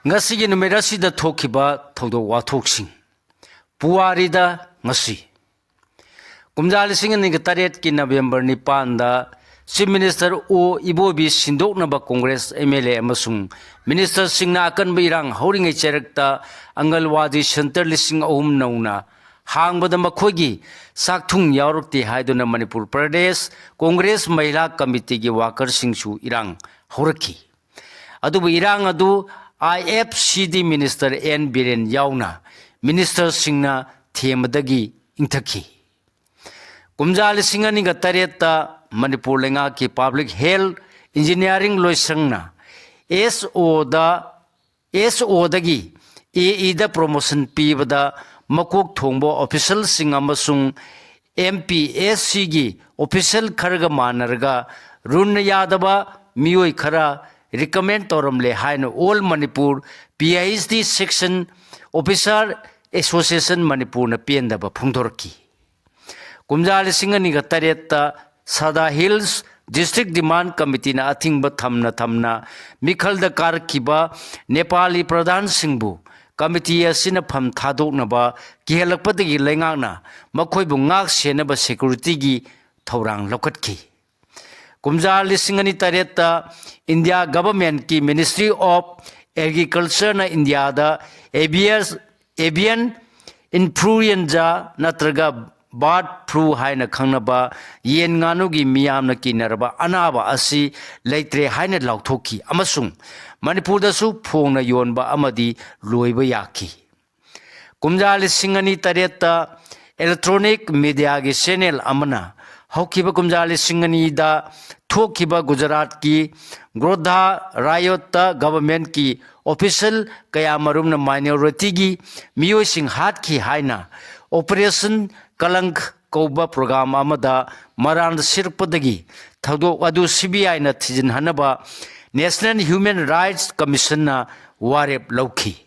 ngasi numera sida thokiba thodo wathoksin puarida ngasi kumjal sing ni taret ki November ni panda Chief Minister o ibobi sindok na ba Congress MLA amasung Minister singna akan birang hauring cherekta angalwadi center lising ahum nauna hangbada makhogi sakthung yaurukti haiduna Manipur Pradesh Congress Mahila Committee gi worker singsu irang hauraki adubu irang adu IFCD Minister N Biren yauna Minister singna themadagi ingthaki kumjal singani ga tareta Manipur lenga ki Public Health Engineering loisangna SO dagi AE da promotion pibada makok thongbo official sing amasung MPSC gi official kharga manarga run yadaba mioi khara recommend toramle haino all Manipur PhD section officer association Manipur na pendaba phungdorki kumjal singani ga tareta Sada Hills District Demand Committee na ating ba thamna Mikhal da karkiba Nepali Pradhan Singbu Committee asina pham thadok na ba kihelakpadagi lengang na makhoi bu ngak sena ba security gi thorang lokatki kumjal singani tareta India government ki Ministry of Agriculture na India da avian influenza natraga bird flu haina khangnaba yen nganu gi miyam na kinarba anaba asi leitre haina lauthoki amasung Manipur da su phongna yonba amadi loiba yaki kumjal singani tareta electronic media gi channel amana hokiba kumjal singani da thokiba Gujarat ki Grodha Rayot government ki official kaya marum na minority gi miyoi sing hat ki haina operation Kalank Koba program amada Maran Sirpadagi Thado Adu CBI na Tijin Hanaba National Human Rights Commission na Warep Lauki